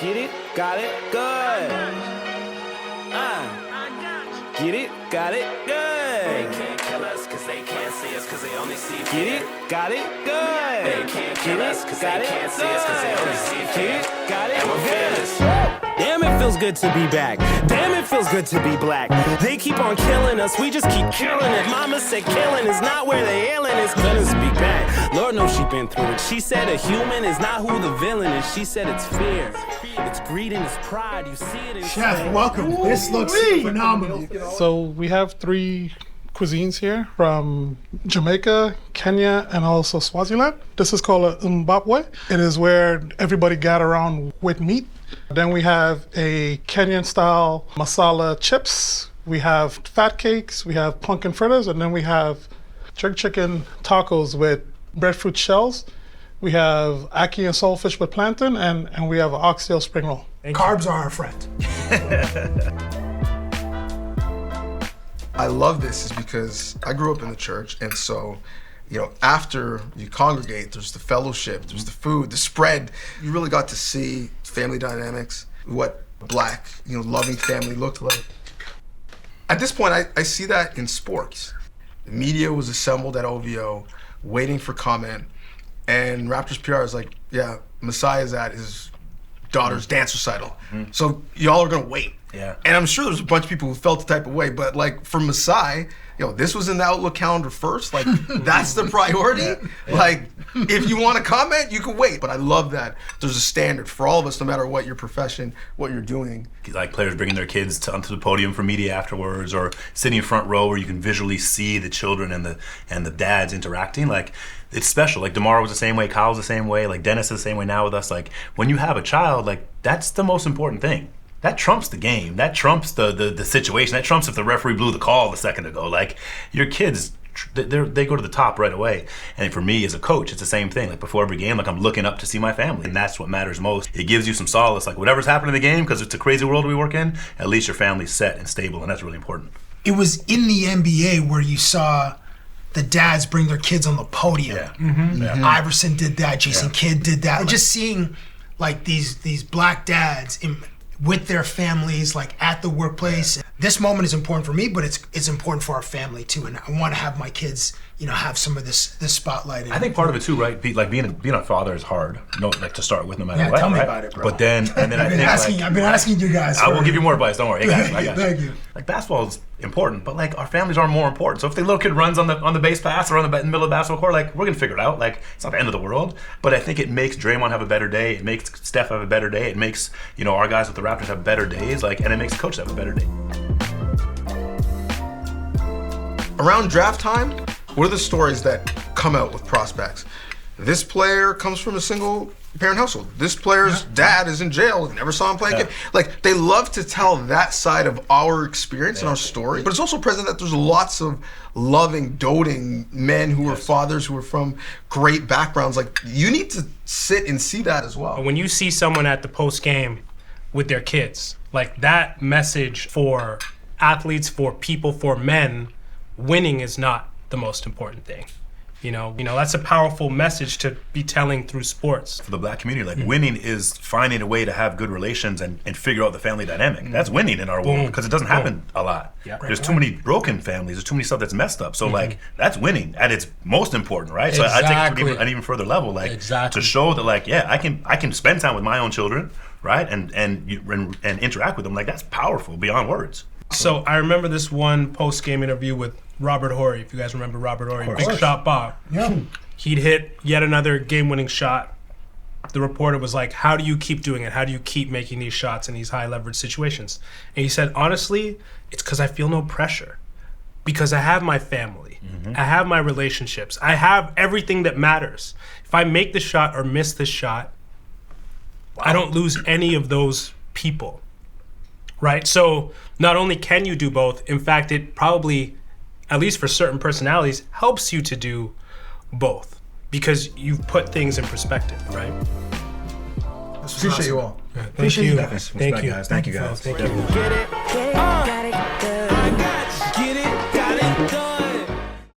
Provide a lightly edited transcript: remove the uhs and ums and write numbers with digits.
Get it, got it, good. Get it, got it, good. They can't kill us cause they can't see us cause they only see fear. Get it, got it, good. They can't kill us cause they can't see us cause they only see fear. Get it, got it, and we're fearless. Damn, it feels good to be back. Damn, it feels good to be black. They keep on killing us, we just keep killing it. Mama said killing is not where the ailing is. Gonna speak back. Lord knows she been through it. She said a human is not who the villain is. She said it's fear. It's greed and it's pride. You see it in Chef, welcome. This looks phenomenal. So we have 3 cuisines here from Jamaica, Kenya, and also Swaziland. This is called a Zimbabwe. It is where everybody gather around with meat. Then we have a Kenyan-style masala chips. We have fat cakes. We have pumpkin fritters, and then we have jerk chicken tacos with breadfruit shells. We have ackee and saltfish with plantain, and we have an oxtail spring roll. Carbs are our friend. I love this is because I grew up in the church, and so, after you congregate, there's the fellowship, there's the food, the spread. You really got to see family dynamics, what black, loving family looked like. At this point, I see that in sports. The media was assembled at OVO, waiting for comment, and Raptors PR is like, yeah, Messiah's at his daughter's dance recital. So y'all are gonna wait. Yeah. And I'm sure there's a bunch of people who felt the type of way, but like for Masai, this was in the Outlook calendar first. Like that's the priority. Yeah. Like if you want to comment, you can wait. But I love that there's a standard for all of us, no matter what your profession, what you're doing. Like players bringing their kids onto the podium for media afterwards, or sitting in front row where you can visually see the children and the dads interacting. Like it's special. Like DeMar was the same way, Kyle's the same way, like Dennis is the same way now with us. Like when you have a child, like that's the most important thing. That trumps the game. That trumps the situation. That trumps if the referee blew the call a second ago. Like your kids, they go to the top right away. And for me as a coach, it's the same thing. Like before every game, like I'm looking up to see my family, and that's what matters most. It gives you some solace. Like whatever's happening in the game, because it's a crazy world we work in, at least your family's set and stable, and that's really important. It was in the NBA where you saw the dads bring their kids on the podium. Yeah. Iverson did that. Jason Kidd did that. And just seeing like these black dads with their families, like at the workplace. Yeah. This moment is important for me, but it's important for our family too. And I want to have my kids, have some of this spotlight. I think part of it too, right? Like being a father is hard. To start with, no matter what. Tell me right? about it, bro. But then, and then I've been asking you guys. I will give you more advice. Don't worry. I got you. Thank you. Like basketball is important, but like our families are more important. So if the little kid runs on the base pass or in the middle of the basketball court, like we're gonna figure it out. Like it's not the end of the world. But I think it makes Draymond have a better day. It makes Steph have a better day. It makes our guys with the Raptors have better days. Like, and it makes the coach have a better day. Around draft time, what are the stories that come out with prospects? This player comes from a single parent household. This player's dad is in jail, never saw him play again. Like they love to tell that side of our experience and our story, but it's also present that there's lots of loving, doting men who are fathers who are from great backgrounds. Like you need to sit and see that as well. When you see someone at the post game with their kids, like that message for athletes, for people, for men, winning is not the most important thing. That's a powerful message to be telling through sports. For the black community, like winning is finding a way to have good relations and figure out the family dynamic. That's winning in our world because it doesn't happen a lot. Yeah. There's too many broken families. There's too many stuff that's messed up. So like that's winning at its most important, right? So I take it to an even further level, like to show that like I can spend time with my own children, right? And interact with them. Like that's powerful beyond words. So I remember this one post-game interview with Robert Horry, if you guys remember Robert Horry, Big Shot Bob. Yeah. He'd hit yet another game-winning shot. The reporter was like, how do you keep doing it? How do you keep making these shots in these high-leverage situations? And he said, honestly, it's because I feel no pressure. Because I have my family. I have my relationships. I have everything that matters. If I make the shot or miss the shot, I don't lose any of those people. Right? So not only can you do both, in fact, it probably, at least for certain personalities, helps you to do both because you've put things in perspective, right? Appreciate you all. Thank you. Thank you guys. Thank you guys. Get it, got it, good.